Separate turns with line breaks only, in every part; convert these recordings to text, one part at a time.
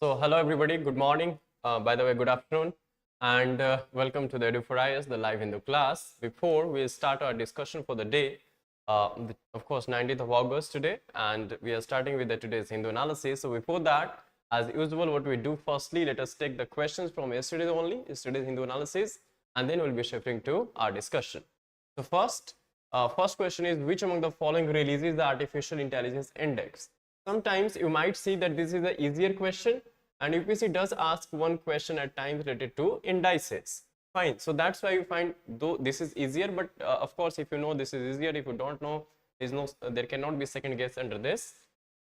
So, hello everybody, good morning, by the way, good afternoon, and welcome to the Edu for IS, the live Hindu class. Before we start our discussion for the day, of course, 19th of August today, and we are starting with the today's Hindu analysis. So, before that, as usual, what we do firstly, let us take the questions from yesterday's Hindu analysis, and then we'll be shifting to our discussion. So, first question is, which among the following releases the Artificial Intelligence Index? Sometimes you might see that this is an easier question, and UPSC does ask one question at times related to indices. Fine, so that's why you find though this is easier, but of course if you know this is easier, if you don't know, there cannot be second guess under this.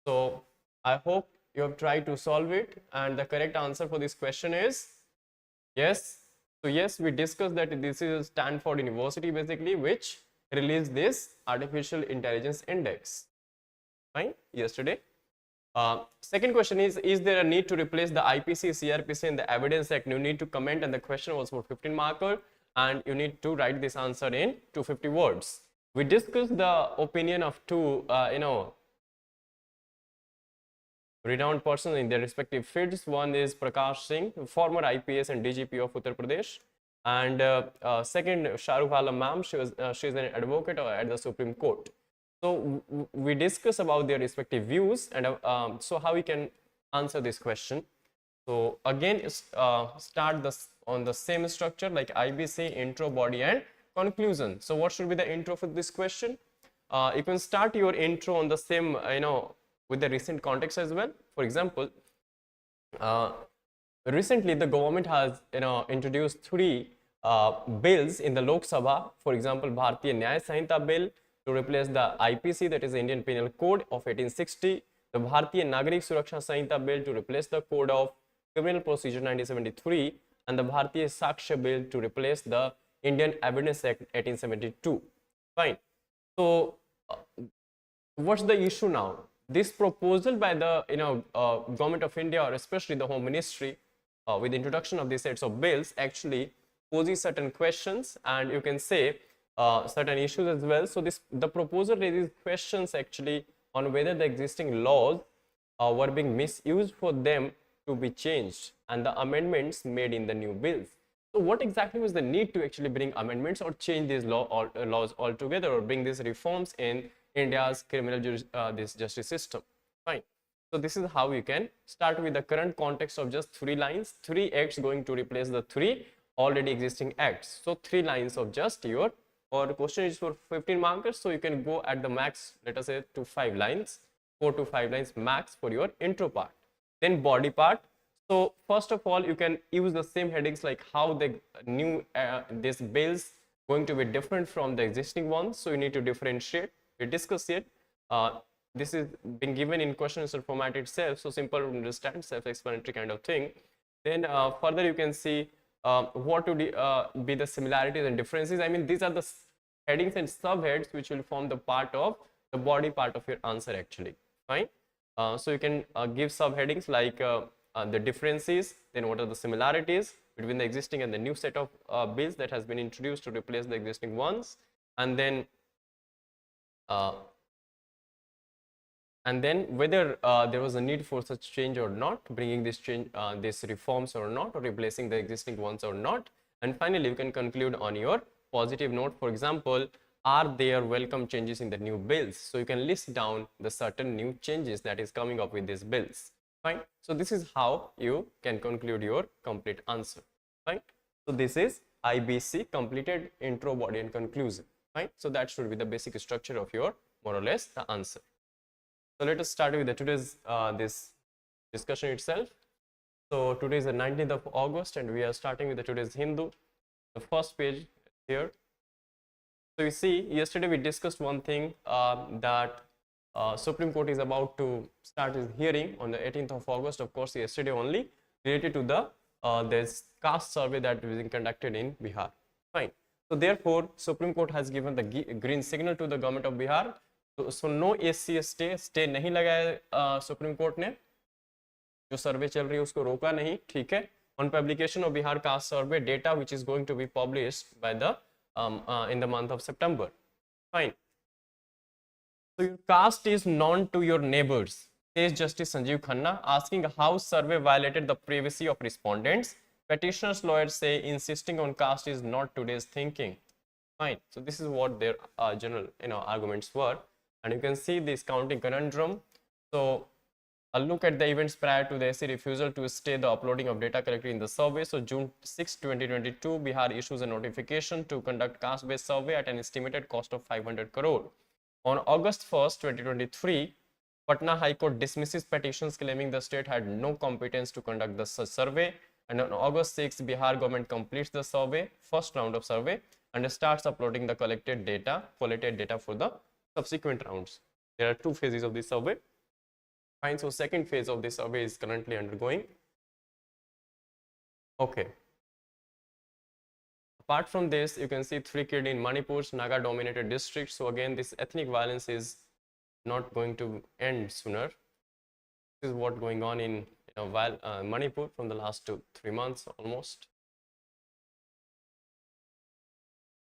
So I hope you have tried to solve it, and the correct answer for this question is yes. So yes, we discussed that this is Stanford University basically which released this Artificial Intelligence Index. Fine, yesterday. Second question is there a need to replace the IPC, CRPC in the Evidence Act? You need to comment, and the question was for 15 marker, and you need to write this answer in 250 words. We discussed the opinion of two, renowned persons in their respective fields. One is Prakash Singh, former IPS and DGP of Uttar Pradesh, and second, Shahrukh Alam ma'am, she is an advocate at the Supreme Court. So we discuss about their respective views, and so how we can answer this question. So again, start this on the same structure like IBC, intro, body, and conclusion. So what should be the intro for this question? You can start your intro on the same, with the recent context as well. For example, recently the government has, introduced three bills in the Lok Sabha. For example, Bharatiya Nyaya Sanhita bill to replace the IPC, that is the Indian Penal Code of 1860, the Bharatiya Nagarik Suraksha Sanhita bill to replace the Code of Criminal Procedure 1973, and the Bharatiya Sakshya bill to replace the Indian Evidence Act 1872. Fine. So what's the issue now? This proposal by the government of India, or especially the Home Ministry, with the introduction of these sets of bills, actually poses certain questions, and you can say certain issues as well. So the proposal raises questions actually on whether the existing laws were being misused for them to be changed, and the amendments made in the new bills. So what exactly was the need to actually bring amendments or change these laws altogether, or bring these reforms in India's criminal this justice system? Fine. So this is how you can start with the current context of just 3 lines, 3 acts going to replace the 3 already existing acts. So 3 lines of just your, or the question is for 15 markers, so you can go at the max, let us say, to 5 lines, 4 to 5 lines max for your intro part. Then body part. So first of all, you can use the same headings like how the new this bills going to be different from the existing ones. So you need to differentiate. We discuss it. This is been given in question answer format itself, so simple to understand, self-explanatory kind of thing. Then further you can see what would be the similarities and differences. I mean, these are the headings and subheads which will form the part of the body part of your answer actually. Fine. So you can give subheadings like the differences, then what are the similarities between the existing and the new set of bills that has been introduced to replace the existing ones, and then whether there was a need for such change or not, bringing this change, these reforms or not, or replacing the existing ones or not. And finally, you can conclude on your positive note. For example, are there welcome changes in the new bills? So you can list down the certain new changes that is coming up with these bills. Fine. So this is how you can conclude your complete answer. Fine. So this is IBC, completed intro, body, and conclusion. Fine. So that should be the basic structure of your, more or less, the answer. So let us start with the today's this discussion itself. So today is the 19th of August, and we are starting with the today's Hindu. The first page here. So you see, yesterday we discussed one thing, that Supreme Court is about to start its hearing on the 18th of August, of course yesterday only, related to the this caste survey that is being conducted in Bihar. Fine. So therefore, Supreme Court has given the green signal to the government of Bihar. So no SC stay नहीं लगाया supreme court ने, जो सर्वे चल रही है उसको रोका नहीं, ठीक है, on publication of Bihar caste survey data which is going to be published by the in the month of September. Fine. So your caste is known to your neighbors. says Justice Sanjeev Khanna, asking how survey violated the privacy of respondents. Petitioners' lawyers say insisting on caste is not today's thinking. Fine. So this is what their general arguments were, and you can see this counting conundrum. So a look at the events prior to the SC refusal to stay the uploading of data collected in the survey. So June 6, 2022, Bihar issues a notification to conduct caste-based survey at an estimated cost of 500 crore. On August 1st, 2023, Patna High Court dismisses petitions claiming the state had no competence to conduct the survey. And on August 6, Bihar government completes the survey, first round of survey, and starts uploading the collected data for the subsequent rounds. There are two phases of this survey. Fine. So second phase of this survey is currently undergoing. Okay. Apart from this, you can see 3 killed in Manipur's Naga-dominated district. So again, this ethnic violence is not going to end sooner. This is what going on in Manipur from the last 2-3 months almost.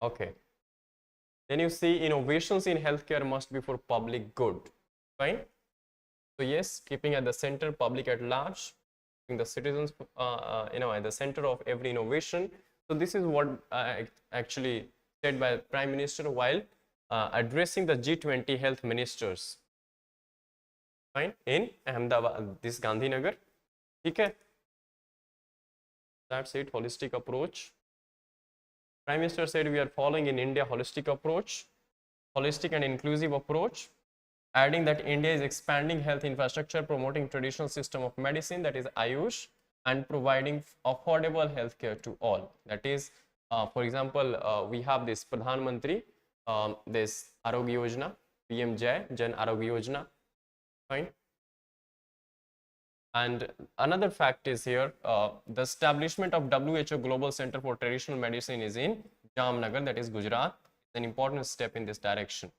Okay. Then you see innovations in healthcare must be for public good. Fine. So yes, keeping at the center public at large, keeping the citizens at the center of every innovation. So this is what actually said by Prime Minister while addressing the G20 health ministers. Fine, in Ahmedabad, this Gandhinagar. Okay. That's it. Holistic approach. Prime Minister said we are following in India holistic approach, holistic and inclusive approach, adding that India is expanding health infrastructure, promoting traditional system of medicine, that is Ayush, and providing affordable healthcare to all. That is, for example, we have this Pradhan Mantri, this Arogya Yojana, PM Jai, Jan Arogya Yojana. Fine. And another fact is here, the establishment of WHO Global Center for Traditional Medicine is in Jamnagar, that is Gujarat. It's an important step in this direction.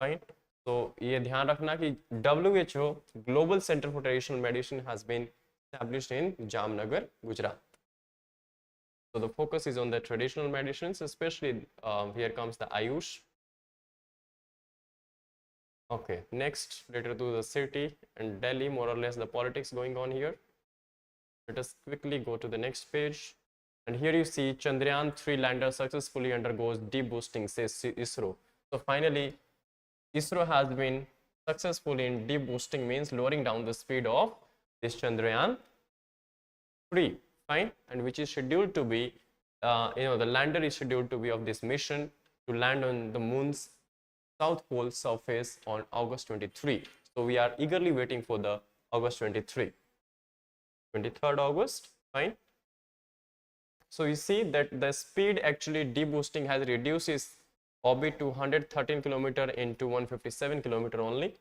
Fine. So, ये ध्यान रखना कि WHO Global Center for Traditional Medicine has been established in Jamnagar, Gujarat. So the focus is on the traditional medicines, especially here comes the Ayush. Okay, next, related to the city and Delhi, more or less the politics going on here. Let us quickly go to the next page. And here you see Chandrayaan-3 lander successfully undergoes deep boosting, says ISRO. So finally, ISRO has been successful in deep boosting, means lowering down the speed of this Chandrayaan-3, fine, and which is scheduled to be, the lander is scheduled to be of this mission to land on the moon's South Pole surface on August 23. So we are eagerly waiting for the August 23. 23rd August, fine. So you see that the speed actually deboosting has reduced its orbit to 113 km into 157 km only.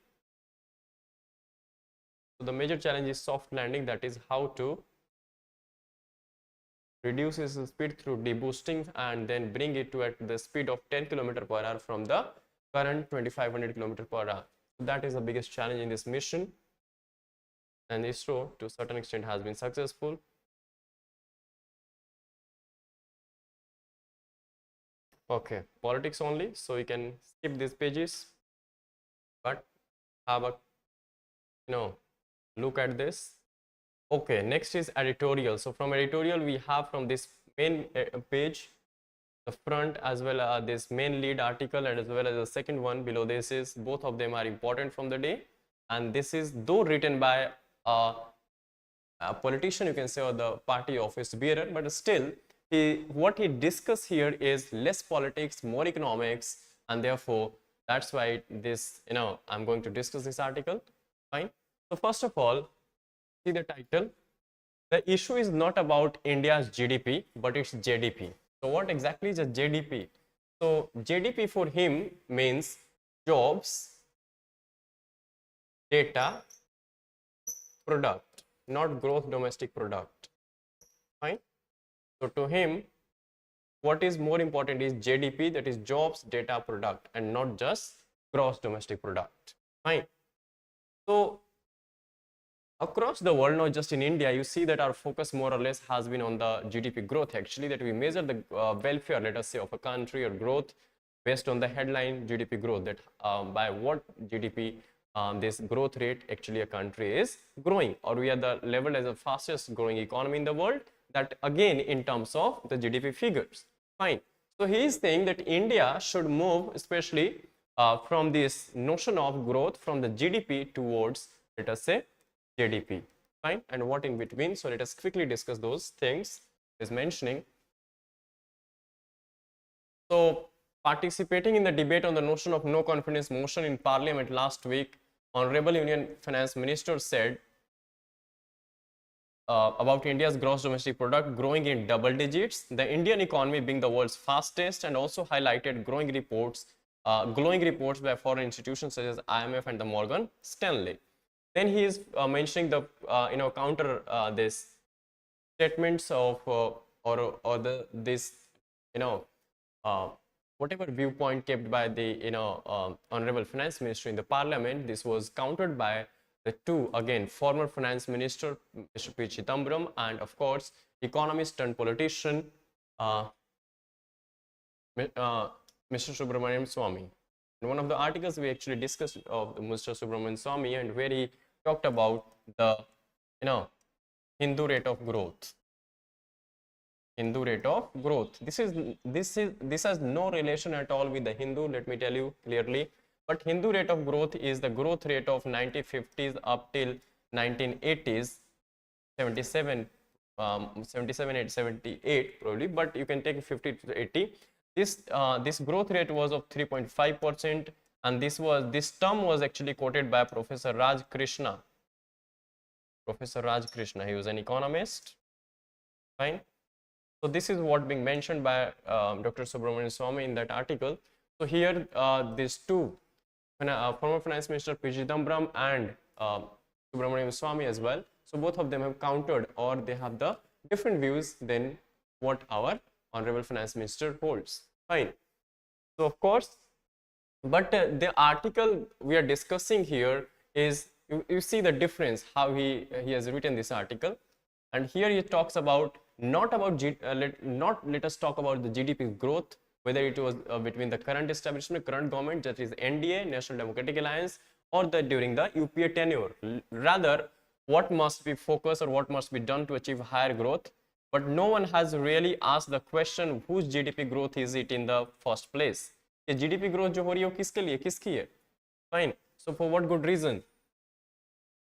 So the major challenge is soft landing, that is how to reduce its speed through deboosting and then bring it to at the speed of 10 km per hour from the current 2500 km per hour. So that is the biggest challenge in this mission, and ISRO to a certain extent has been successful. Okay, politics only, so you can skip these pages, but have a look at this. Okay, next is editorial. So from editorial we have from this main page, the front as well as this main lead article and as well as the second one below this is, both of them are important from the day, and this is though written by a politician, you can say, or the party office bearer, but still what he discuss here is less politics, more economics, and therefore that's why this I'm going to discuss this article. Fine. So first of all, see the title. The issue is not about India's GDP, but its JDP. So what exactly is a JDP? So JDP for him means jobs, data, product, not gross domestic product. Fine. So to him, what is more important is JDP, that is jobs, data, product, and not just gross domestic product. Fine. So across the world, not just in India, you see that our focus more or less has been on the GDP growth, actually, that we measure the welfare, let us say, of a country or growth based on the headline GDP growth, that by what GDP this growth rate actually a country is growing, or we are the level as the fastest growing economy in the world, that again in terms of the GDP figures. Fine. So he is saying that India should move especially from this notion of growth from the GDP towards, let us say, JDP. Fine. And what in between? So let us quickly discuss those things is mentioning. So participating in the debate on the notion of no confidence motion in Parliament last week, Honorable Union Finance Minister said about India's gross domestic product growing in double digits, the Indian economy being the world's fastest, and also highlighted glowing reports by foreign institutions such as IMF and the Morgan Stanley. Then he is mentioning the counter this statements of this whatever viewpoint kept by the honorable finance minister in the parliament. This was countered by the two, again, former finance minister Mr. P. Chidambaram and of course economist and politician Mr. Subramanian Swamy. In one of the articles we actually discussed of Mr. Subramanian Swamy, and where he talked about the Hindu rate of growth. Hindu rate of growth. This has no relation at all with the Hindu, let me tell you clearly. But Hindu rate of growth is the growth rate of 1950s up till 1980s, 77 and 78 probably, but you can take 50 to 80. This growth rate was of 3.5%, and this term was actually quoted by Professor Raj Krishna. Professor Raj Krishna, he was an economist. Fine. So this is what being mentioned by Dr. Subramanian Swamy in that article. So here these two, former finance minister P. Chidambaram and Subramanian Swamy as well. So both of them have countered, or they have the different views than what our honorable finance minister holds. Fine. So of course, but the article we are discussing here is, you see the difference how he has written this article, and here he talks about not let us talk about the GDP growth, whether it was between the current establishment, current government, that is NDA, National Democratic Alliance, or during the UPA tenure. Rather, what must be focused or what must be done to achieve higher growth. But no one has really asked the question, whose GDP growth is it in the first place? ये GDP growth जो हो रही है वो किसके लिए, किसकी है? Fine. So for what good reason?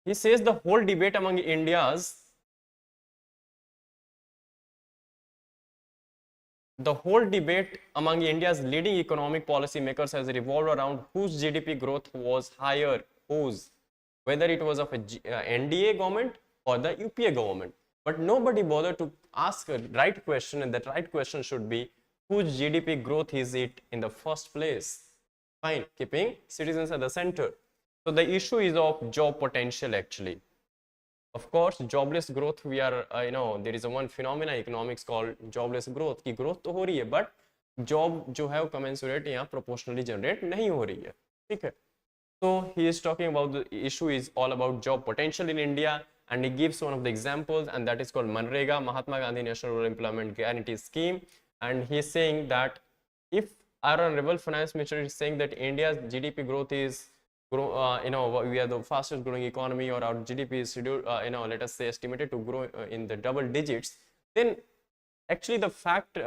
He says the whole debate among India's leading economic policy makers has revolved around whose GDP growth was higher, whether it was of a NDA government or the UPA government. But nobody bothered to ask a right question, and that right question should be, whose GDP growth is it in the first place? Fine, keeping citizens at the center. So the issue is of job potential actually. Of course, jobless growth, we are, there is a one phenomena economics called jobless growth. की growth तो हो रही है, but job जो है वो commensurate या proportionally generate नहीं हो रही है, ठीक है? So he is talking about the issue is all about job potential in India, and he gives one of the examples, and that is called Manrega, Mahatma Gandhi National Rural Employment Guarantee Scheme. And he is saying that if our honorable finance minister is saying that India's GDP growth is we are the fastest growing economy, or our GDP is let us say estimated to grow in the double digits, then actually the fact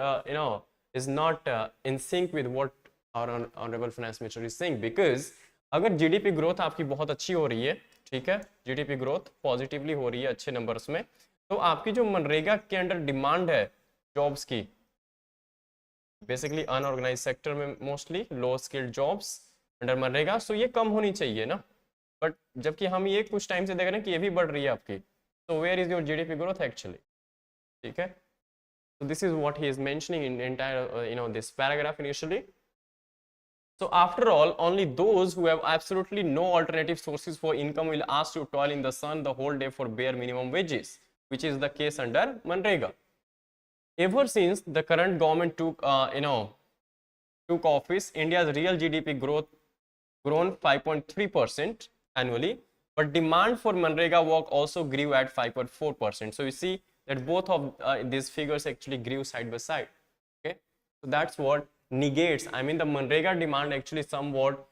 is not in sync with what our honorable finance minister is saying. Because अगर GDP growth आपकी बहुत अच्छी हो रही है, ठीक है, GDP growth positively हो रही है अच्छे नंबर्स में, तो आपकी जो मनरेगा के अंडर डिमांड है जॉब्स की, बेसिकली अनऑर्गेनाइज सेक्टर में मोस्टली लो स्किल्ड जॉब्स अंडर मनरेगा, सो ये कम होनी चाहिए ना, बट जबकि हम ये कुछ टाइम से देख रहे हैं कि ये भी बढ़ रही है आपकी, तो where is your GDP growth actually, ठीक है? So this is what he is mentioning in entire this paragraph initially. So after all, only those who have absolutely no alternative sources for income will ask to toil in the sun the whole day for bare minimum wages, which is the case under Manrega. Ever since the current government took office, India's real GDP growth grown 5.3% annually, but demand for Manrega work also grew at 5.4%. So you see that both of these figures actually grew side by side. Okay, so that's what negates, I mean the Manrega demand actually somewhat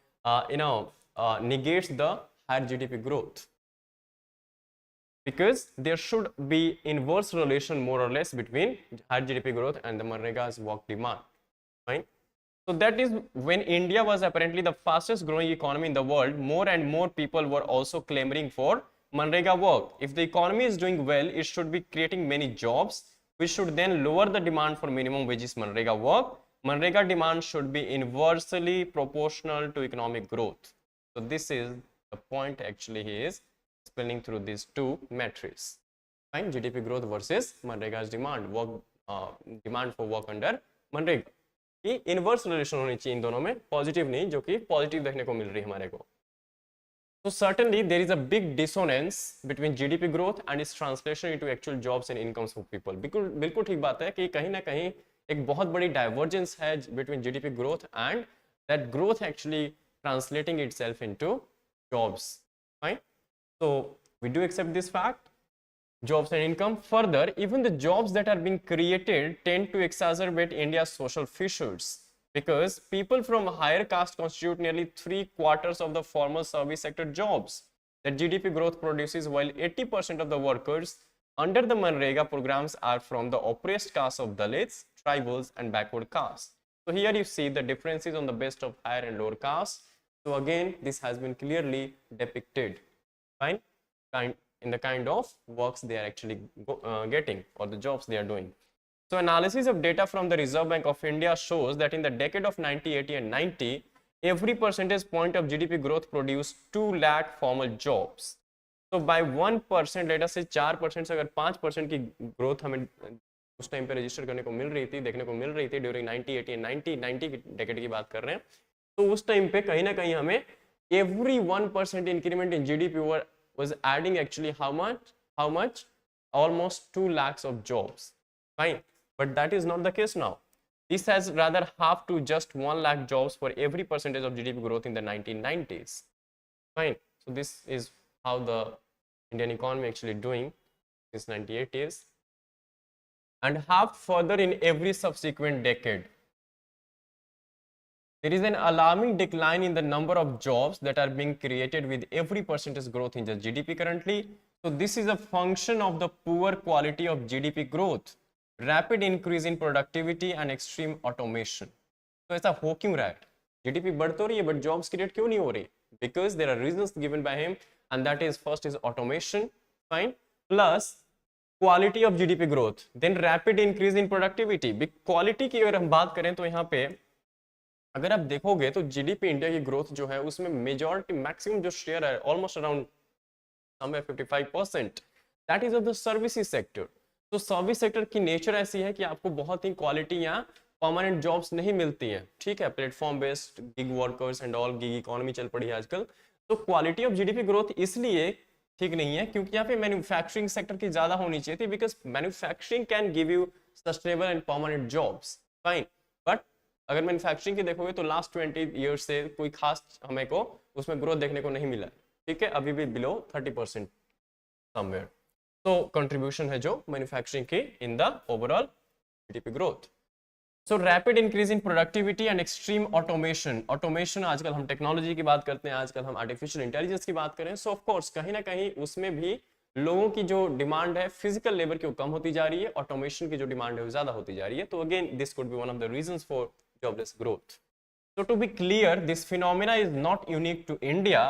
negates the higher GDP growth, because there should be inverse relation more or less between higher GDP growth and the Manrega's work demand. Fine. So that is when India was apparently the fastest growing economy in the world, more and more people were also clamoring for Manrega work. If the economy is doing well, it should be creating many jobs, which should then lower the demand for minimum wages Manrega work. Manrega demand should be inversely proportional to economic growth. So this is the point actually he is explaining through these two metrics. Fine, GDP growth versus Manrega's demand, demand for work under Manrega. कि inverse relation होनी चाहिए इन दोनों में, positive नहीं, जो कि positive देखने को मिल रही है हमारे को. So certainly there is a big dissonance between GDP growth and its translation into actual jobs and incomes for people. बिल्कुल ठीक बात है कि कहीं ना कहीं एक बहुत बड़ी divergence है between GDP growth and that growth actually translating itself into jobs. Fine. So we do accept this fact. Jobs and income. Further, even the jobs that are being created tend to exacerbate India's social fissures, because people from higher caste constitute nearly 3/4 of the formal service sector jobs that GDP growth produces, while 80% of the workers under the Manrega programs are from the oppressed castes of Dalits, tribals and backward castes. So here you see the differences on the base of higher and lower castes. So again, this has been clearly depicted. Fine. In the kind of works they are actually getting, or the jobs they are doing. So analysis of data from the Reserve Bank of India shows that in the decade of 1980 and 90, every percentage point of GDP growth produced 2 lakh formal jobs. So by 1%, let us say 4% से अगर 5% की growth हमें उस time पे register करने को मिल रही थी, देखने को मिल रही थी ड्यूरिंग 1980 and 90 की डेकेड की बात कर रहे हैं, तो उस टाइम पे कहीं ना कहीं हमें every 1% increment in GDP was adding actually how much? Almost 2 lakhs of jobs. Fine. But that is not the case now. This has rather half to just 1 lakh jobs for every percentage of GDP growth in the 1990s. Fine. So this is how the Indian economy actually doing since 1980s, and half further in every subsequent decade. There is an alarming decline in the number of jobs that are being created with every percentage growth in the GDP currently. So this is a function of the poor quality of GDP growth, rapid increase in productivity and extreme automation. तो ऐसा हो क्यों रहा है? GDP बढ़ तो रही है, but jobs create क्यों नहीं हो रही? Because there are reasons given by him, and that is first is automation, fine, plus quality of GDP growth, then rapid increase in productivity. Quality की अगर हम बात करें तो यहाँ पे अगर आप देखोगे तो जीडीपी इंडिया की ग्रोथ जो है उसमें मेजॉरिटी मैक्सिमम जो शेयर है almost around somewhere 55%, that is of the services sector. तो सर्विस सेक्टर की नेचर ऐसी है कि आपको बहुत ही क्वालिटी या परमानेंट जॉब्स नहीं मिलती हैं, ठीक है, platform based gig workers and all, gig economy चल पड़ी है आजकल. तो क्वालिटी ऑफ जीडीपी ग्रोथ इसलिए ठीक नहीं है क्योंकि यहाँ पे मैन्युफैक्चरिंग सेक्टर की ज्यादा होनी चाहिए थी, because manufacturing can give you sustainable and permanent jobs. Fine. But अगर मैन्युफैक्चरिंग की देखोगे तो लास्ट 20 ईयर्स से कोई खास हमें को उसमें ग्रोथ देखने को नहीं मिला, ठीक है, अभी भी बिलो 30% समवेयर. तो कंट्रीब्यूशन है जो मैन्युफैक्चरिंग की in the overall GDP growth. So rapid increase in productivity and extreme automation. Automation आजकल हम टेक्नोलॉजी की बात करते हैं, आजकल हम आर्टिफिशियल इंटेलिजेंस की बात करें. सो ऑफ कोर्स कहीं ना कहीं उसमें भी लोगों की जो डिमांड है फिजिकल लेबर की वो कम होती जा रही है, ऑटोमेशन की जो डिमांड है वो ज्यादा होती जा रही है. तो again this could be one of the reasons for jobless growth. So to be clear, this phenomena is not unique to India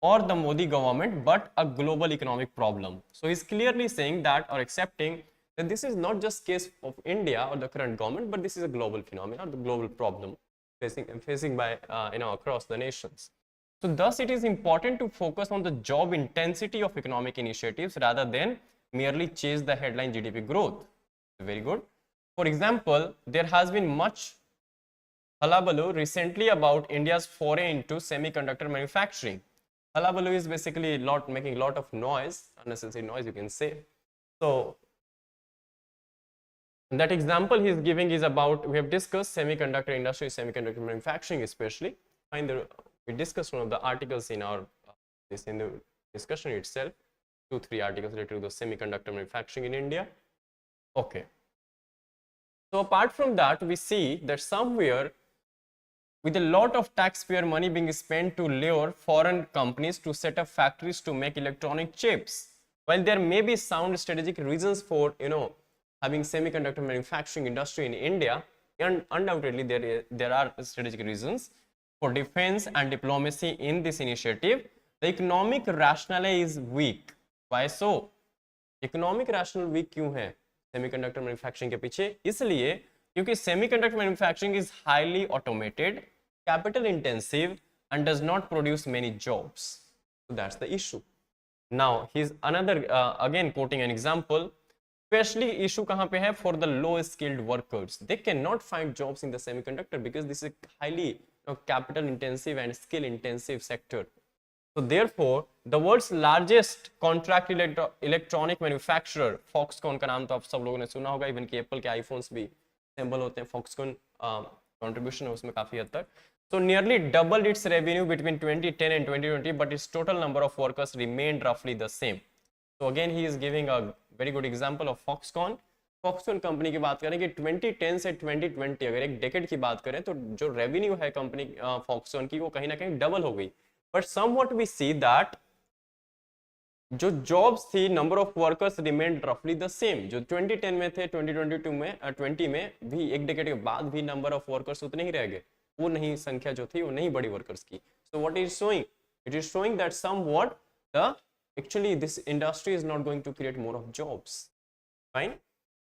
or the Modi government, but a global economic problem. So he's clearly saying that, or accepting that this is not just case of India or the current government, but this is a global phenomenon, the global problem facing by across the nations. So thus it is important to focus on the job intensity of economic initiatives rather than merely chase the headline GDP growth. Very good. For example, there has been much hullabaloo recently about India's foray into semiconductor manufacturing. Hullabaloo is basically making a lot of noise, unnecessary noise you can say. So that example he is giving is about, we have discussed semiconductor industry, semiconductor manufacturing especially. We discussed one of the articles in our in the discussion itself, 2-3 articles related to the semiconductor manufacturing in India. Okay. So apart from that, we see that somewhere with a lot of taxpayer money being spent to lure foreign companies to set up factories to make electronic chips. While there may be sound strategic reasons for, having semiconductor manufacturing industry in India, and undoubtedly there are strategic reasons for defense and diplomacy in this initiative, the economic rationale is weak. Why so? Economic rational weak क्यों है semiconductor manufacturing के पीछे? इसलिए क्योंकि semiconductor manufacturing is highly automated, capital intensive and does not produce many jobs. So that's the issue. Now he is another again quoting an example. Specially issue कहां पे है? For the low skilled workers, they can not find jobs in the semiconductor because this is highly capital intensive and skill intensive sector. So therefore the world's largest contract electronic manufacturer, Foxconn का नाम तो आप सब लोगों ने सुना होगा, even कि एप्पल के आईफोन्स भी असेंबल होते हैं. Foxconn contribution है उसमें काफी हद तक. So nearly doubled its revenue between 2010 and 2020, but its total number of workers remained roughly the same. So again he is giving a very good example of Foxconn. Foxconn company की बात करें कि 2010 से 2020 अगर एक डेकेड की बात करें तो जो रेवेन्यू है कंपनी फॉक्सकॉन की वो कहीं ना कहीं डबल हो गई. But somewhat we see that जो जॉब्स थी, नंबर ऑफ वर्कर्स रिमेन्ड रफली द सेम. जो 2010 में थे 2022 में 20 में भी एक डेकेड के बाद भी नंबर ऑफ वर्कर्स उतने ही रह गए, वो नहीं, संख्या जो थी वो नहीं बढ़ी वर्कर्स की. So what is showing? It is showing that somewhat the actually this industry is not going to create more of jobs. Fine.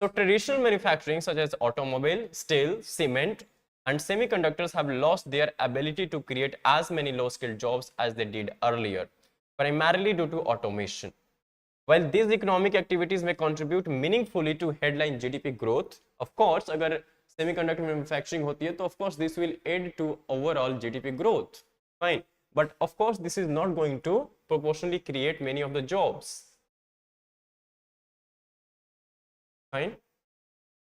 So traditional manufacturing such as automobile, steel, cement and semiconductors have lost their ability to create as many low-skilled jobs as they did earlier, primarily due to automation. While these economic activities may contribute meaningfully to headline GDP growth, of course, अगर semiconductor manufacturing होती है तो of course this will aid to overall GDP growth. Fine. But of course this is not going to proportionally create many of the jobs. Fine.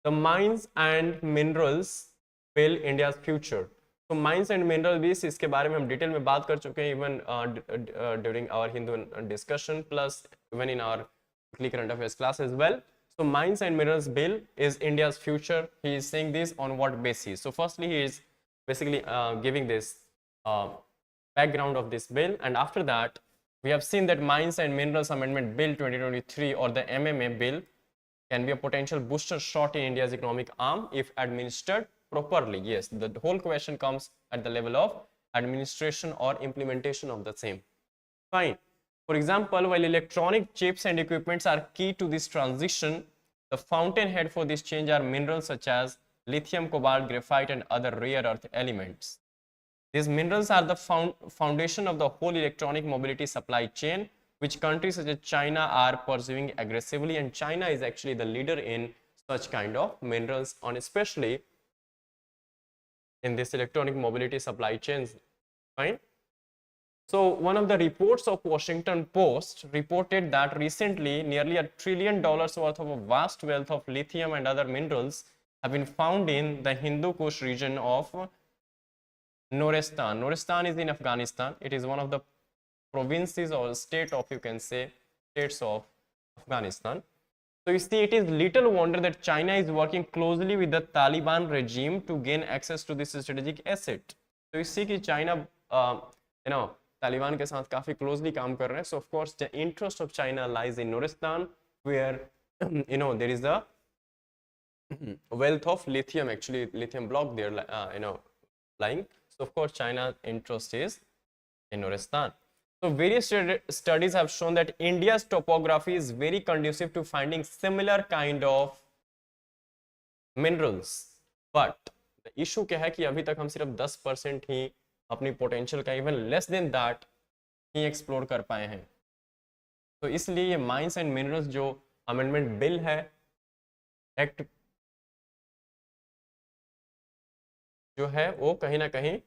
The mines and minerals build India's future. तो mines and mineral भी इसके बारे में हम detail में बात कर चुके हैं, even during our Hindu discussion plus even in our weekly current affairs class as well. So mines and minerals bill is India's future. He is saying this on what basis? So firstly he is basically giving this background of this bill, and after that we have seen that Mines and Minerals Amendment Bill 2023 or the MMA bill can be a potential booster shot in India's economic arm if administered properly. Yes, the whole question comes at the level of administration or implementation of the same. Fine. For example, while electronic chips and equipments are key to this transition, the fountainhead for this change are minerals such as lithium, cobalt, graphite and other rare earth elements. These minerals are the foundation of the whole electronic mobility supply chain, which countries such as China are pursuing aggressively, and China is actually the leader in such kind of minerals, on especially in this electronic mobility supply chains. Fine. So one of the reports of Washington Post reported that recently nearly $1 trillion worth of a vast wealth of lithium and other minerals have been found in the Hindu Kush region of Nuristan. Nuristan is in Afghanistan. It is one of the provinces or state of, you can say, states of Afghanistan. So you see, it is little wonder that China is working closely with the Taliban regime to gain access to this strategic asset. So you see कि China, Taliban के साथ काफी closely काम कर रहे हैं. So of course the interest of China lies in Nuristan, where there is a wealth of lithium, actually lithium block there, lying. So of course China's interest is in Nuristan. So various studies have shown that India's topography is very conducive to finding similar kind of minerals. But the issue क्या है कि अभी तक हम सिर्फ 10% ही अपनी potential का, even less than that he explore कर पाए हैं. तो इसलिए ये माइंस एंड मिनरल्स जो अमेंडमेंट बिल है, एक्ट जो है, वो कहीं ना कहीं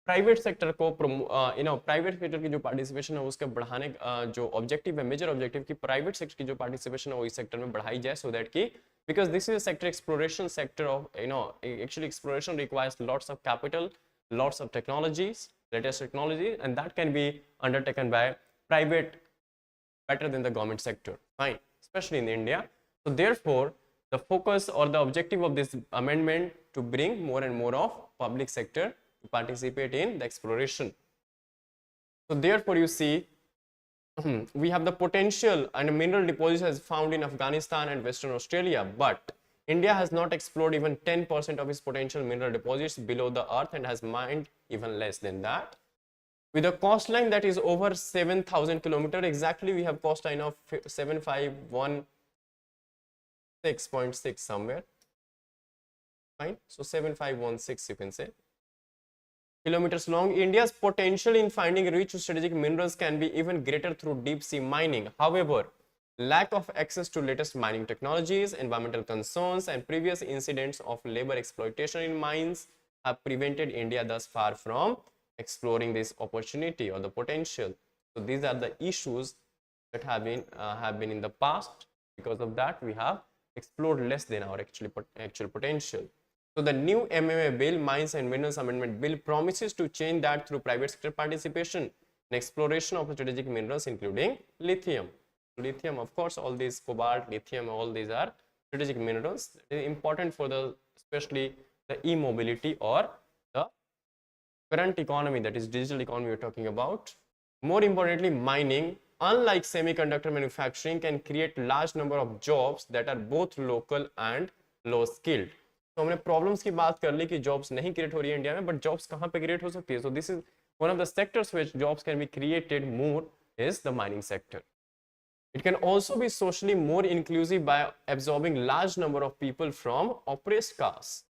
प्राइवेट सेक्टर को प्राइवेट सेक्टर की जो पार्टिसिपेशन है उसके बढ़ाने जो ऑब्जेक्टिव है, मेजर ऑब्जेक्टिव की प्राइवेट सेक्टर की जो पार्टिसिपेशन है वो इस सेक्टर में बढ़ाई जाए, सो दैट की because this is sector exploration sector of actually exploration requires lots of capital, lots of technologies, latest technology, and that can be undertaken by private better than the government sector. Fine, especially in India. So therefore the focus or the objective of this amendment to bring more and more of public sector to participate in the exploration. So therefore you see we have the potential and mineral deposits found in Afghanistan and Western Australia, but India has not explored even 10% of its potential mineral deposits below the earth and has mined even less than that. With a coastline that is over 7,000 kilometers, exactly we have coastline of 7516.6 somewhere, fine. So 7516 you can say kilometers long. India's potential in finding rich strategic minerals can be even greater through deep sea mining. However, lack of access to latest mining technologies, environmental concerns, and previous incidents of labor exploitation in mines have prevented India thus far from exploring this opportunity or the potential. So these are the issues that have been in the past. Because of that, we have explored less than our actual potential. So the new MMA bill, Mines and Minerals Amendment Bill, promises to change that through private sector participation in exploration of strategic minerals, including lithium. Lithium, of course, all these cobalt, lithium, all these are strategic minerals. It is important for the especially the e-mobility or the current economy, that is digital economy we're talking about. More importantly, mining, unlike semiconductor manufacturing, can create large number of jobs that are both local and low skilled. तो हमने problems की बात कर ली कि jobs नहीं create हो रही है इंडिया में, बट जॉब्स कहाँ पे क्रिएट हो सकती है. So this is one of the sectors which jobs can be created more is the mining sector. It can also be socially more inclusive by absorbing large number of people from oppressed castes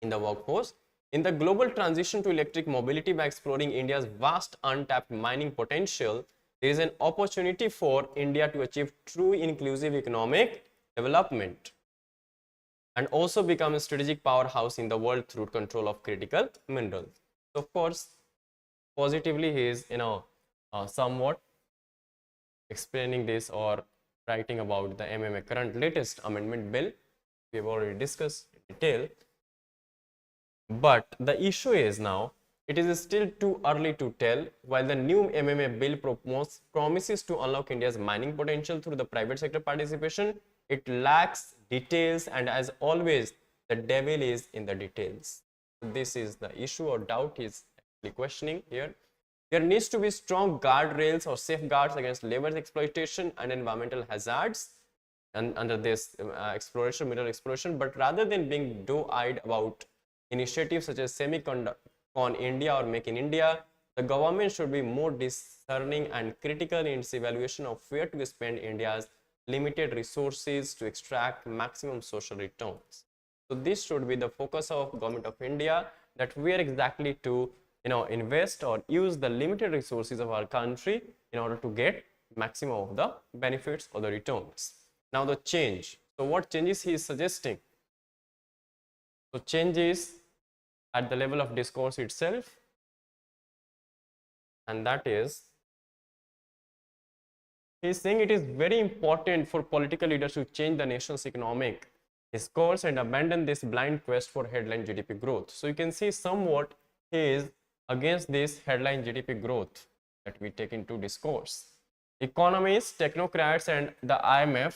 in the workforce. In the global transition to electric mobility, by exploring India's vast untapped mining potential, there is an opportunity for India to achieve true inclusive economic development and also become a strategic powerhouse in the world through control of critical minerals. So of course, positively he is somewhat explaining this or writing about the MMA current latest amendment bill we have already discussed in detail. But the issue is now it is still too early to tell. While the new MMA bill promises to unlock India's mining potential through the private sector participation, it lacks details, and as always, the devil is in the details. This is the issue or doubt he is actually questioning here. There needs to be strong guardrails or safeguards against labor exploitation and environmental hazards and under this mineral exploration, but rather than being doe-eyed about initiatives such as Semicon India or Make in India, the government should be more discerning and critical in its evaluation of where to spend India's limited resources to extract maximum social returns. So this should be the focus of Government of India, that where exactly to invest or use the limited resources of our country in order to get maximum of the benefits or the returns. Now the change. So what changes he is suggesting? So changes at the level of discourse itself, and that is he is saying it is very important for political leaders to change the nation's economic discourse and abandon this blind quest for headline GDP growth. So you can see somewhat he is against this headline GDP growth that we take into discourse. Economists, technocrats, and the IMF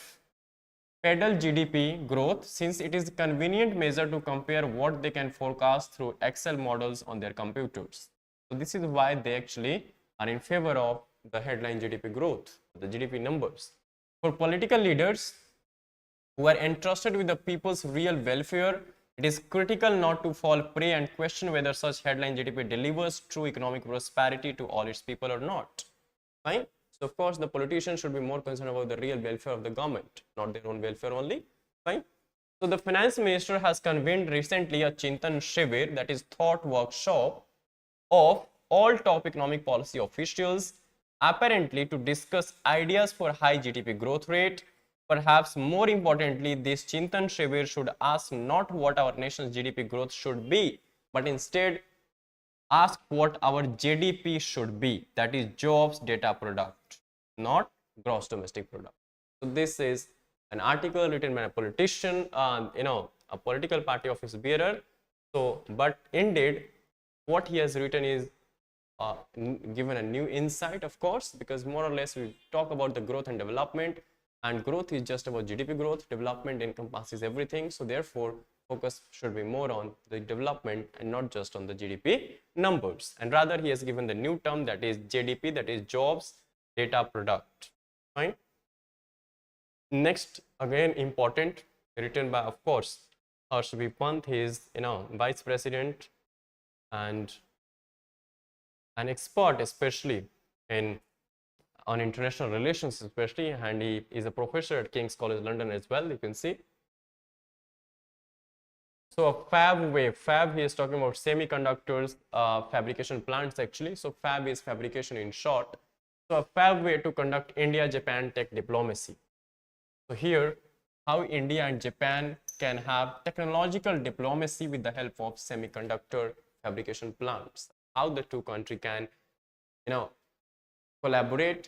peddle GDP growth since it is a convenient measure to compare what they can forecast through Excel models on their computers. So this is why they actually are in favor of the headline GDP growth, the GDP numbers. For political leaders who are entrusted with the people's real welfare, it is critical not to fall prey and question whether such headline GDP delivers true economic prosperity to all its people or not. Fine. So of course, the politicians should be more concerned about the real welfare of the government, not their own welfare only. Fine. So the finance minister has convened recently a Chintan Shivir, that is thought workshop of all top economic policy officials, apparently to discuss ideas for high GDP growth rate. Perhaps more importantly, this Chintan Shivir should ask not what our nation's GDP growth should be, but instead ask what our GDP should be, that is jobs, data, product, not gross domestic product. So this is an article written by a politician, a political party office bearer. So, but indeed, what he has written is given a new insight, of course, because more or less we talk about the growth and development, and growth is just about GDP growth, development encompasses everything. So therefore, focus should be more on the development and not just on the GDP numbers. And rather, he has given the new term, that is JDP, that is jobs, data, product. Fine. Next, again important, written by, of course, Harsh V. Pant. He is, vice president and an expert, especially on international relations, especially, and he is a professor at King's College London as well. You can see. So a fab, he is talking about semiconductors, fabrication plants actually. So fab is fabrication in short. So a fab way to conduct India-Japan tech diplomacy. So here, how India and Japan can have technological diplomacy with the help of semiconductor fabrication plants. How the two countries can, collaborate,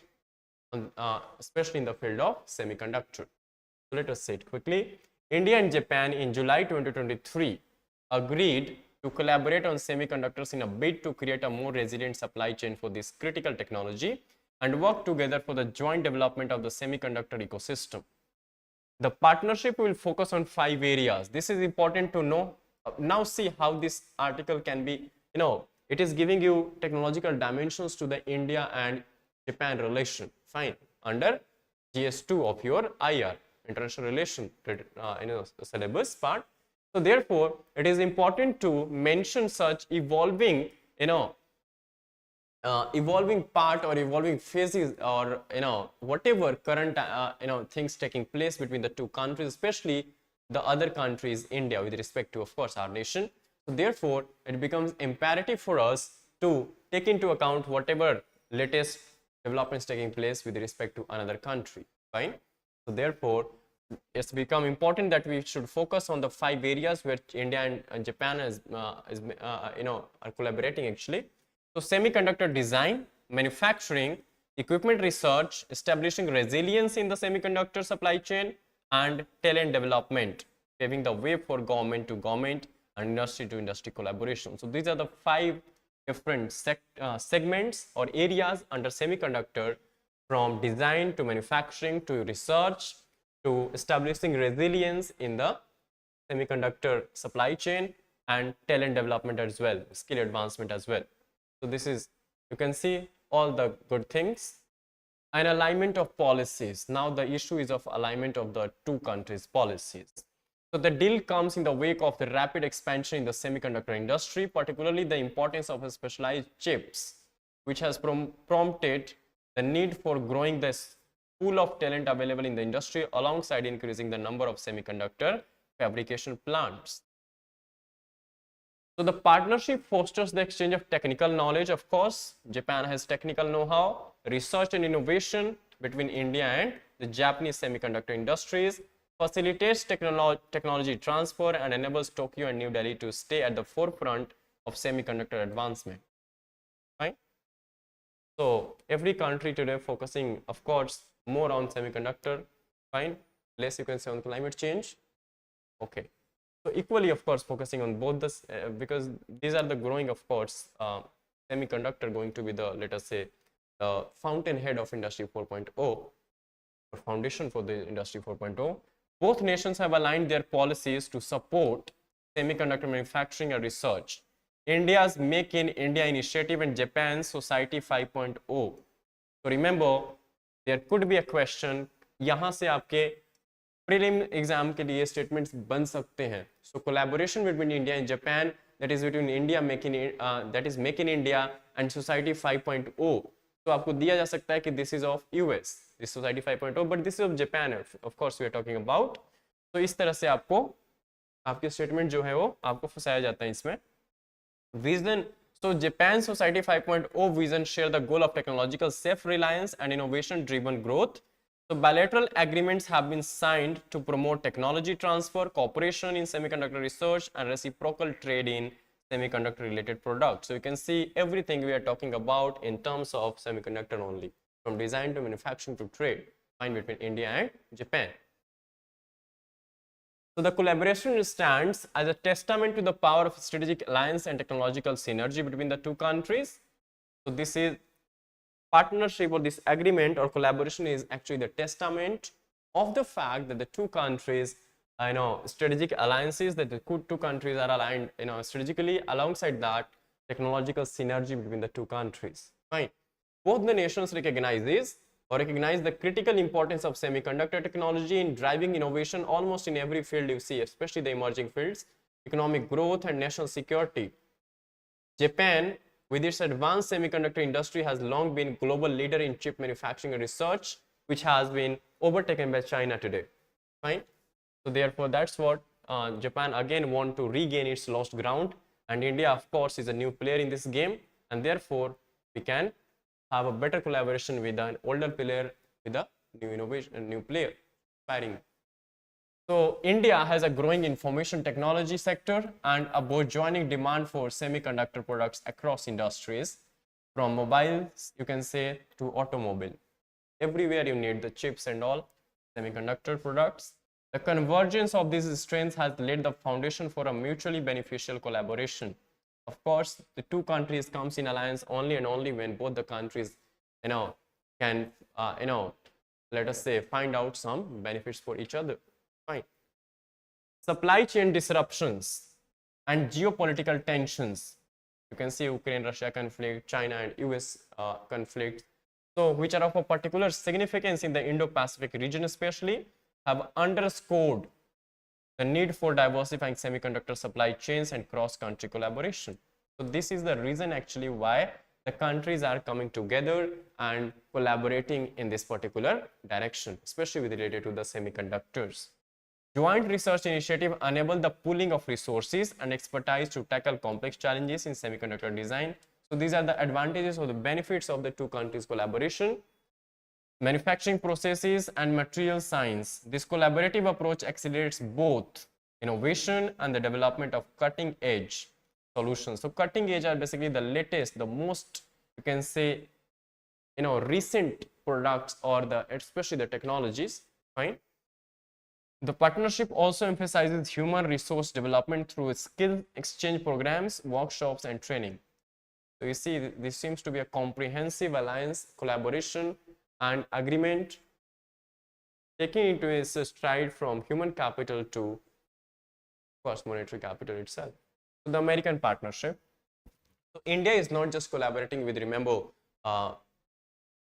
on, especially in the field of semiconductor. So let us say it quickly. India and Japan in July 2023 agreed to collaborate on semiconductors in a bid to create a more resilient supply chain for this critical technology and work together for the joint development of the semiconductor ecosystem. The partnership will focus on 5 areas. This is important to know. Now see how this article can be, it is giving you technological dimensions to the India and Japan relation. Fine. Under GS2 of your IR, international relation, syllabus part. So therefore, it is important to mention such evolving, evolving part or evolving phases, or whatever current things taking place between the two countries, especially the other countries, India, with respect to, of course, our nation. So therefore, it becomes imperative for us to take into account whatever latest developments taking place with respect to another country. Fine. So therefore, it's become important that we should focus on the 5 areas where India and Japan are collaborating actually. So semiconductor design, manufacturing, equipment research, establishing resilience in the semiconductor supply chain, and talent development, paving the way for government to government and industry to industry collaboration. So these are the 5 different segments or areas under semiconductor, from design to manufacturing to research to establishing resilience in the semiconductor supply chain, and talent development as well, skill advancement as well. So this is, you can see all the good things. And alignment of policies. Now the issue is of alignment of the two countries' policies. So the deal comes in the wake of the rapid expansion in the semiconductor industry, particularly the importance of specialized chips, which has prompted the need for growing this pool of talent available in the industry alongside increasing the number of semiconductor fabrication plants. So the partnership fosters the exchange of technical knowledge. Of course, Japan has technical know-how, research and innovation between India and the Japanese semiconductor industries, facilitates technology transfer, and enables Tokyo and New Delhi to stay at the forefront of semiconductor advancement. Right? So every country today focusing, of course, more on semiconductor, fine, less you can say on climate change. Okay. So equally, of course, focusing on both this, because these are the growing, of course, semiconductor going to be the, let us say, the fountainhead of Industry 4.0, or foundation for the Industry 4.0. Both nations have aligned their policies to support semiconductor manufacturing and research. India's Make in India initiative and Japan's Society 5.0. So remember, there could be a question, यहाँ से आपके prelim exam के लिए statements बन सकते हैं. So collaboration between India and Japan, that is between India that is Make in India and Society 5.0. तो आपको दिया जा सकता है कि this is of US, this Society 5.0, but this is of Japan, of course we are talking about. तो इस तरह से आपको आपके statement जो है वो आपको फंसाया जाता है इसमें. Vision. So Japan Society 5.0 vision share the goal of technological self-reliance and innovation-driven growth. So bilateral agreements have been signed to promote technology transfer, cooperation in semiconductor research, and reciprocal trade in semiconductor-related products. So you can see everything we are talking about in terms of semiconductor only, from design to manufacturing to trade, fine, between India and Japan. So the collaboration stands as a testament to the power of strategic alliance and technological synergy between the two countries. So this is partnership, or this agreement or collaboration is actually the testament of the fact that the two countries strategic alliances that the two countries are aligned, strategically. Alongside that, technological synergy between the two countries. Fine. Both the nations recognize the critical importance of semiconductor technology in driving innovation almost in every field you see, especially the emerging fields, economic growth and national security. Japan, with its advanced semiconductor industry, has long been global leader in chip manufacturing and research, which has been overtaken by China today. Fine. So therefore, that's what Japan again want to regain its lost ground, and India, of course, is a new player in this game, and therefore we can have a better collaboration with an older player with a new innovation and new player. Inspiring. So India has a growing information technology sector and a burgeoning demand for semiconductor products across industries, from mobiles, you can say, to automobile. Everywhere you need the chips and all semiconductor products. The convergence of these strengths has laid the foundation for a mutually beneficial collaboration. Of course, the two countries comes in alliance only and only when both the countries, can, let us say, find out some benefits for each other. Fine. Supply chain disruptions and geopolitical tensions. You can see Ukraine-Russia conflict, China and US conflict. So, which are of a particular significance in the Indo-Pacific region especially, have underscored the need for diversifying semiconductor supply chains and cross-country collaboration. So, this is the reason actually why the countries are coming together and collaborating in this particular direction, especially with related to the semiconductors. Joint research initiative enable the pooling of resources and expertise to tackle complex challenges in semiconductor design. So these are the advantages or the benefits of the two countries collaboration. Manufacturing processes and material science. This collaborative approach accelerates both innovation and the development of cutting edge solutions. So cutting edge are basically the latest, the most, you can say, recent products or the especially the technologies. Fine. The partnership also emphasizes human resource development through skill exchange programs, workshops, and training. So you see, this seems to be a comprehensive alliance, collaboration, and agreement, taking into its stride from human capital to, of course, monetary capital itself. So the American partnership. So India is not just collaborating with, remember,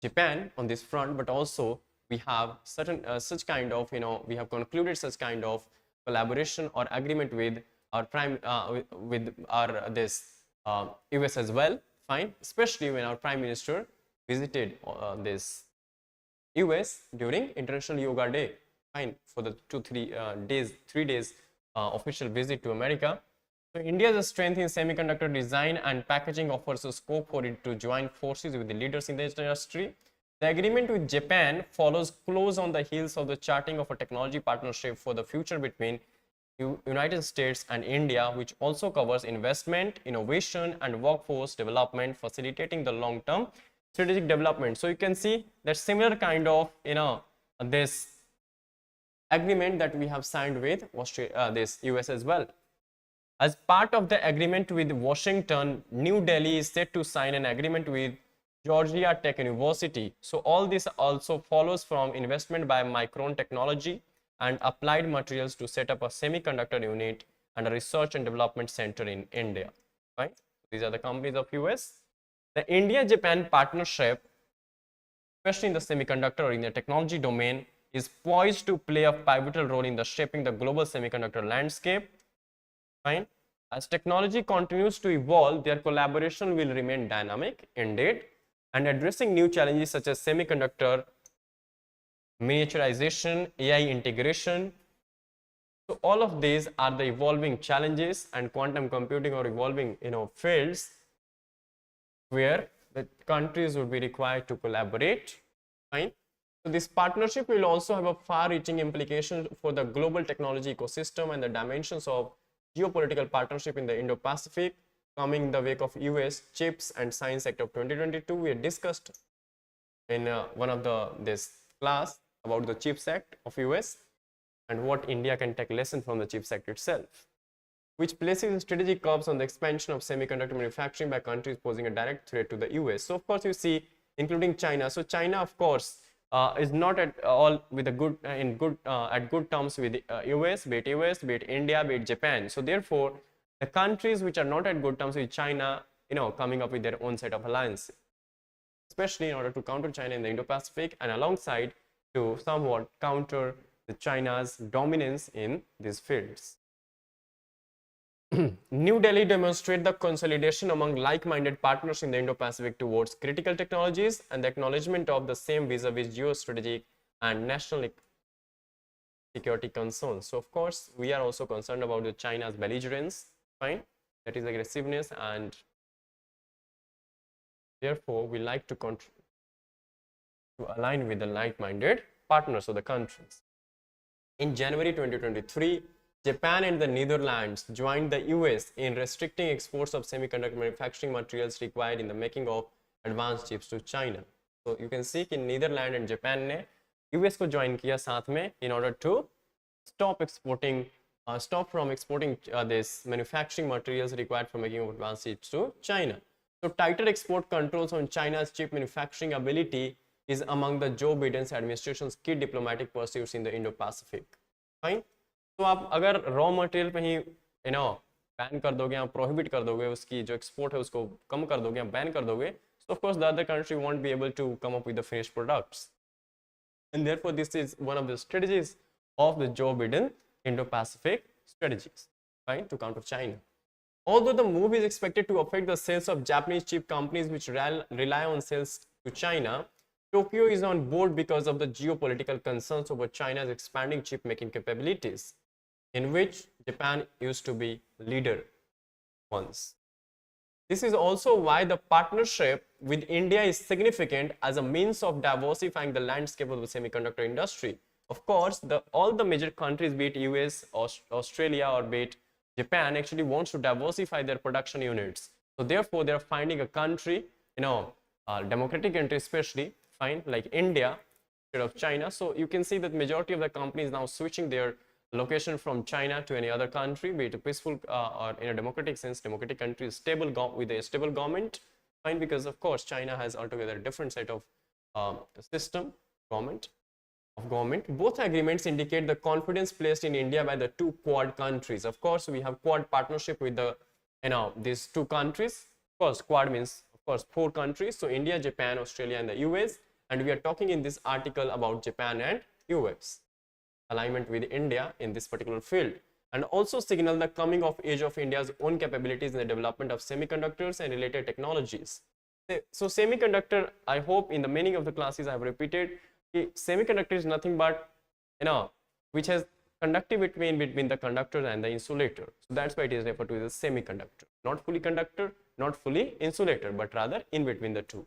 Japan on this front, but also we have certain such kind of, we have concluded such kind of collaboration or agreement with our US as well. Fine, especially when our Prime Minister visited this US during International Yoga Day. Fine, for the 3 days official visit to America. So India's strength in semiconductor design and packaging offers a scope for it to join forces with the leaders in the industry. The agreement with Japan follows close on the heels of the charting of a technology partnership for the future between United States and India, which also covers investment, innovation, and workforce development, facilitating the long-term strategic development. So you can see that similar kind of, this agreement that we have signed with this US as well. As part of the agreement with Washington, New Delhi is set to sign an agreement with Georgia Tech University. So all this also follows from investment by Micron Technology and Applied Materials to set up a semiconductor unit and a research and development center in India. Right? These are the companies of US. The India-Japan partnership, especially in the semiconductor or in the technology domain, is poised to play a pivotal role in the shaping the global semiconductor landscape. Fine. As technology continues to evolve, their collaboration will remain dynamic, indeed, and addressing new challenges such as semiconductor miniaturization, AI integration. So all of these are the evolving challenges, and quantum computing or evolving fields where the countries would be required to collaborate. Fine. So this partnership will also have a far-reaching implication for the global technology ecosystem and the dimensions of geopolitical partnership in the Indo-Pacific, coming in the wake of US Chips and Science Act of 2022. We had discussed in one of this class about the Chips Act of US and what India can take lesson from the Chips Act itself, which places strategic curbs on the expansion of semiconductor manufacturing by countries posing a direct threat to the US. So of course you see, including China. So China, of course, is not at all with a good at good terms with US, be it US, be it India, be it Japan. So therefore, the countries which are not at good terms with China, coming up with their own set of alliances, especially in order to counter China in the Indo-Pacific, and alongside to somewhat counter the China's dominance in these fields. New Delhi demonstrated the consolidation among like-minded partners in the Indo-Pacific towards critical technologies and the acknowledgement of the same vis-a-vis geostrategic and national security concerns. So of course, we are also concerned about the China's belligerence, fine, that is aggressiveness, and therefore we like to align with the like-minded partners of the countries. In January 2023, Japan and the Netherlands joined the US in restricting exports of semiconductor manufacturing materials required in the making of advanced chips to China. So you can see कि Netherlands and Japan ने US को join किया साथ में in order to stop from exporting this manufacturing materials required for making of advanced chips to China. So tighter export controls on China's chip manufacturing ability is among the Joe Biden's administration's key diplomatic pursuits in the Indo-Pacific. Fine. तो आप अगर raw material पे ही ban कर दोगे या prohibit कर दोगे, उसकी जो एक्सपोर्ट है उसको कम कर दोगे या बैन कर दोगे, so of course the other country won't be able to come up with the finished products, and therefore this is one of the strategies of the Joe Biden Indo-Pacific strategies, fine, to counter China. Although the move is expected to affect the sales of Japanese chip companies which rely on sales to China, Tokyo is on board because of the geopolitical concerns over China's expanding chip making capabilities, in which Japan used to be leader once. This is also why the partnership with India is significant as a means of diversifying the landscape of the semiconductor industry. Of course, all the major countries, be it US, Australia, or be it Japan, actually wants to diversify their production units. So therefore, they are finding a country, democratic country especially, fine, like India instead of China. So you can see that majority of the companies now switching their location from China to any other country, be it a peaceful or in a democratic sense, democratic country is stable with a stable government, fine, because of course China has altogether a different set of system, government. Both agreements indicate the confidence placed in India by the two Quad countries. Of course, we have Quad partnership with the these two countries. Of course, Quad means of course 4 countries. So India, Japan, Australia, and the US. And we are talking in this article about Japan and US. Alignment with India in this particular field, and also signal the coming of age of India's own capabilities in the development of semiconductors and related technologies. So semiconductor, I hope in the meaning of the classes I have repeated, semiconductor is nothing but which has conductivity between the conductor and the insulator. So that's why it is referred to as a semiconductor, not fully conductor, not fully insulator, but rather in between the two.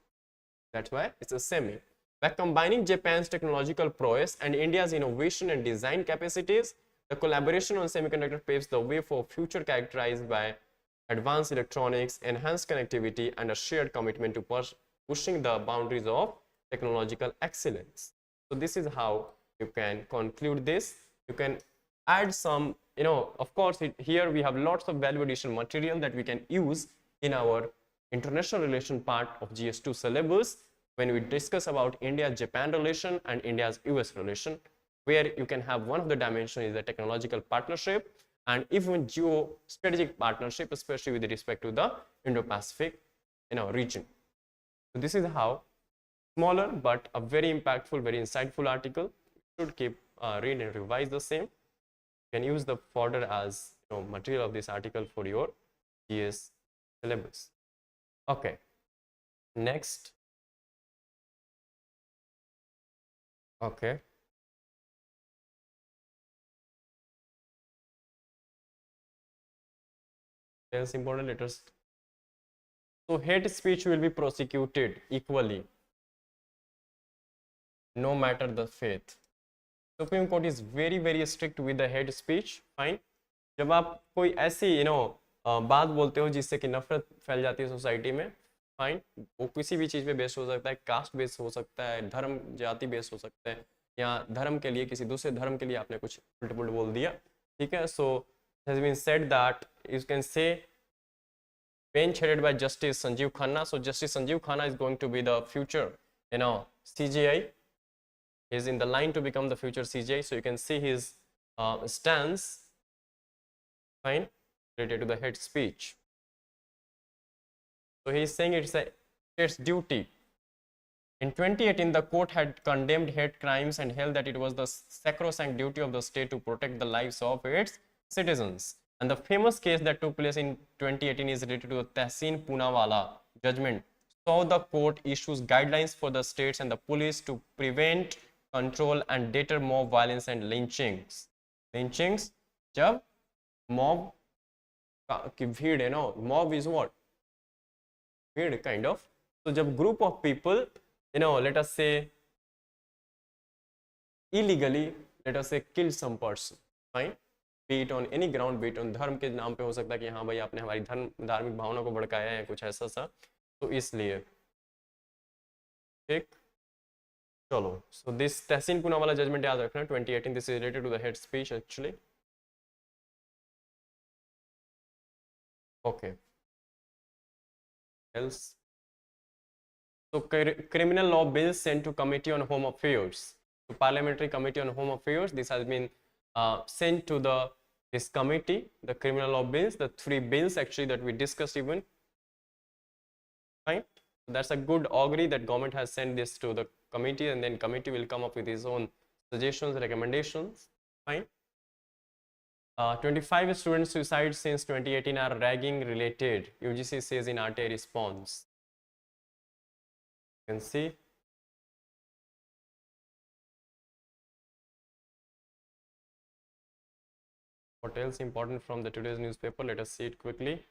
That's why it's a semi. By combining Japan's technological prowess and India's innovation and design capacities, the collaboration on semiconductor paves the way for a future characterized by advanced electronics, enhanced connectivity, and a shared commitment to pushing the boundaries of technological excellence. So this is how you can conclude this. You can add some, of course, here we have lots of value addition material that we can use in our international relation part of GS2 syllabus when we discuss about India-Japan relation and India's US relation, where you can have one of the dimensions is the technological partnership and even geostrategic partnership, especially with respect to the Indo-Pacific region. So this is how smaller but a very impactful, very insightful article. You should keep read and revise the same. You can use the fodder as material of this article for your GS syllabus. Okay, next. Okay. Else important letters. So hate speech will be prosecuted equally, no matter the faith. Supreme Court is very strict with the hate speech. Fine. जब आप कोई ऐसी बात बोलते हो जिससे कि नफरत फैल जाती है सोसाइटी में, फाइन, वो किसी भी चीज़ पे बेस्ड हो सकता है, कास्ट बेस्ड हो सकता है, धर्म जाति बेस्ड हो सकता है, या धर्म के लिए किसी दूसरे धर्म के लिए आपने कुछ उल्ट-पुल्ट बोल दिया, ठीक है. सो has been said that you can say being headed by Justice Sanjeev Khanna. So Justice Sanjeev Khanna is going to be the future CJI, he is in the line to become the future CJ. So you can see his stance, fine, related to the hate speech. So he is saying it's a state's duty. In 2018, the court had condemned hate crimes and held that it was the sacrosanct duty of the state to protect the lives of its citizens. And the famous case that took place in 2018 is related to the Tehseen Poonawala judgment. So the court issues guidelines for the states and the police to prevent, control and deter mob violence and lynchings. Lynchings, जब mob की भीड़ है ना, mob is what? Weird kind of. So जब group of people, let us say illegally, let us say kill some person, fine, be it on any ground, be it on धर्म के नाम पे हो सकता है कि हाँ भाई आपने हमारी धार्मिक भावना को भड़काया है, कुछ ऐसा सा, तो इसलिए ठीक, चलो. So this Tehseen Poonawalla judgment याद रखना, 2018, this is related to the hate speech actually. Okay. Else. So criminal law bills sent to Committee on Home Affairs. So Parliamentary Committee on Home Affairs, this has been sent to this committee, the criminal law bills, the 3 bills actually that we discussed even. Fine. So that's a good augury that government has sent this to the committee, and then committee will come up with its own suggestions, recommendations. Fine. 25 student suicides since 2018 are ragging related, UGC says in RTI response. You can see. What else important from the today's newspaper? Let us see it quickly.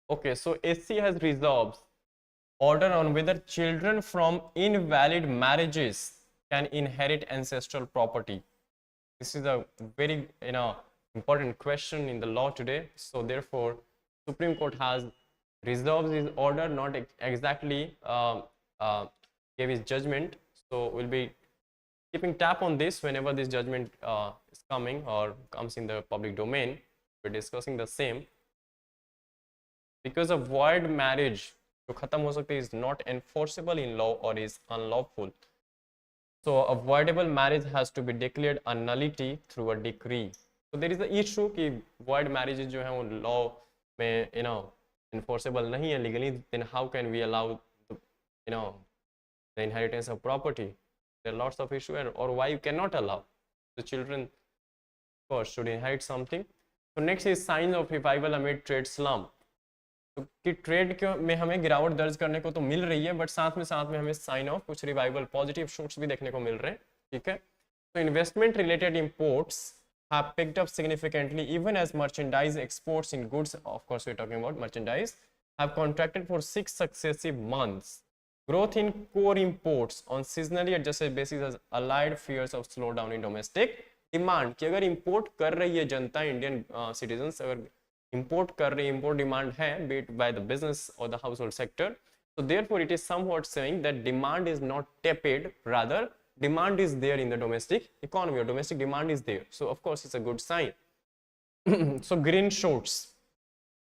Okay, so SC has resolved order on whether children from invalid marriages can inherit ancestral property. This is a very important question in the law today. So therefore, Supreme Court has resolved this order, not exactly gave his judgment. So we'll be keeping tab on this whenever this judgment is coming or comes in the public domain. We're discussing the same. Because a void marriage जो खत्म हो सकती है is not enforceable in law or is unlawful. So a voidable marriage has to be declared a nullity through a decree. So there is the issue कि void marriages जो हैं वो law में enforceable नहीं है legally, then how can we allow the inheritance of property? There are lots of issues, or why you cannot allow the children, of course, should inherit something. So next is signs of revival amid trade slump. तो कि trade में हमें गिरावट दर्ज करने को तो मिल रही है, बट साथ में हमें साइन ऑफ कुछ रिवाइवल पॉजिटिव शूट्स भी देखने को मिल रहे हैं. ठीक है. तो investment related imports have picked up significantly even as merchandise exports in goods, of course we're talking about merchandise, have contracted for 6 successive months. Growth in core imports on seasonally adjusted basis has allied fears of slowdown in domestic demand. कि अगर import कर रही है जनता, Indian citizens अगर import कर रही है, import demand है, be it by the business or the household sector, so therefore it is somewhat saying that demand is not tepid, rather demand is there in the domestic economy, or domestic demand is there. So of course it's a good sign. So green shoots.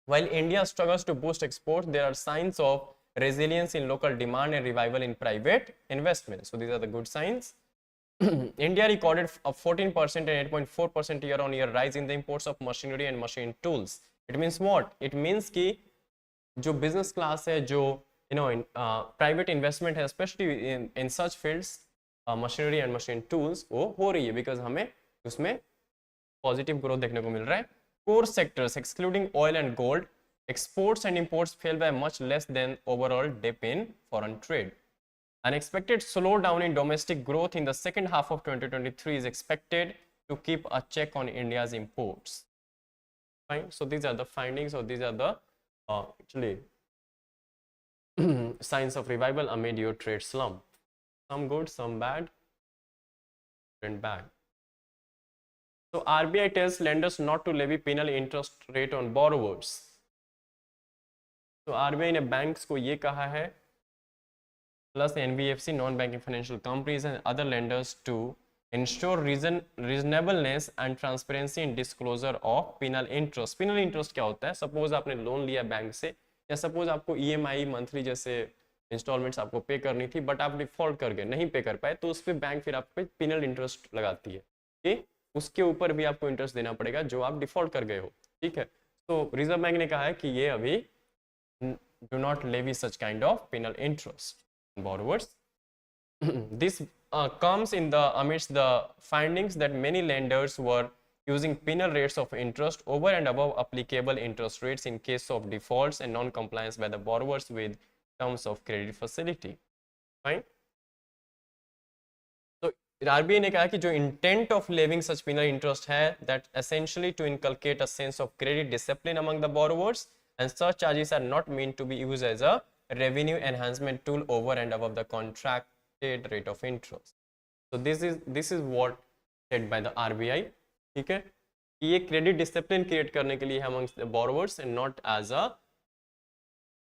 While India struggles to boost exports, there are signs of resilience in local demand and revival in private investment. So these are the good signs. India recorded a 14% and 8.4% year-on-year rise in the imports of machinery and machine tools. It means what? It means कि जो business class है, जो private investment है, especially in such fields, machinery and machine tools, वो हो रही है because हमें उसमें positive growth देखने को मिल रहा है. Core sectors excluding oil and gold, exports and imports fell by much less than overall dip in foreign trade. An expected slowdown in domestic growth in the second half of 2023 is expected to keep a check on India's imports. Fine. So these are the findings, or these are the actually signs of revival amid your trade slump. Some good, some bad, and bad. So RBI tells lenders not to levy penal interest rate on borrowers. So RBI ने banks को ये कहा है, plus NBFC, non-banking financial companies and other lenders to ensure reasonableness and transparency in disclosure of penal interest. Penal interest क्या होता है? Suppose आपने loan लिया बैंक से, या suppose आपको EMI मंथली जैसे इंस्टॉलमेंट्स आपको पे करनी थी बट आप डिफॉल्ट कर गए, नहीं पे कर पाए, तो उस पर बैंक फिर आप पे पिनल इंटरेस्ट लगाती है कि उसके ऊपर भी आपको इंटरेस्ट देना पड़ेगा जो आप डिफॉल्ट कर गए हो, ठीक है। तो रिजर्व बैंक ने कहा है कि ये अभी do not levy such kind of penal interest on borrowers. This comes in the amidst the findings that many lenders were using penal rates of interest over and above applicable interest rates in case of defaults and non-compliance by the borrowers with terms of credit facility. Fine. So RBI ने कहा कि जो intent of levying such penal interest है that essentially to inculcate a sense of credit discipline among the borrowers, and such charges are not meant to be used as a revenue enhancement tool over and above the contracted rate of interest. So this is what said by the RBI, ठीक है, कि ये credit discipline create करने के लिए है amongst the borrowers and not as a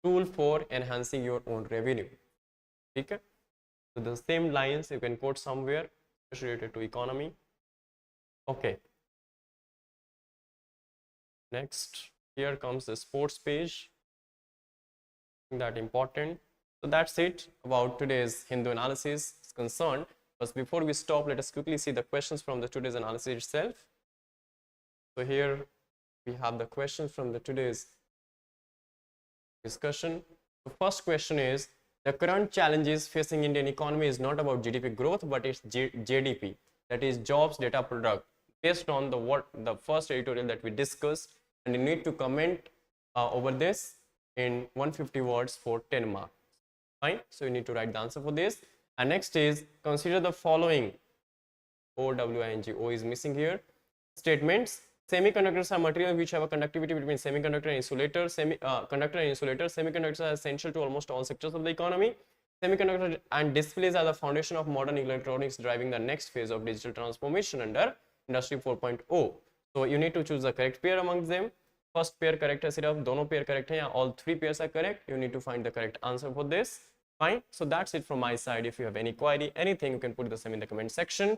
tool for enhancing your own revenue, ठीक है. So the same lines you can quote somewhere related to economy. Okay, next here comes the sports page, that important. So that's it about today's Hindu analysis is concerned. But before we stop, let us quickly see the questions from the today's analysis itself. So here we have the questions from the today's discussion. The first question is, the current challenges facing Indian economy is not about GDP growth, but it's JDP, that is jobs data product, based on the first editorial that we discussed, and you need to comment over this in 150 words for 10 marks. Fine, so you need to write the answer for this. And next is, consider the following. O is missing here. Statements. Semiconductors are materials which have a conductivity between semiconductor and insulator. Conductor and insulator. Semiconductors are essential to almost all sectors of the economy. Semiconductor and displays are the foundation of modern electronics, driving the next phase of digital transformation under Industry 4.0. So you need to choose the correct pair amongst them. First pair correct है, सिर्फ दोनों pair correct है, या all three pairs are correct. You need to find the correct answer for this. Fine. So that's it from my side. If you have any query, anything, you can put the same in the comment section.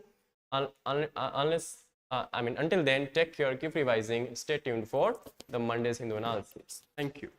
Until then, take care, keep revising, stay tuned for the Monday's Hindu analysis. Thank you.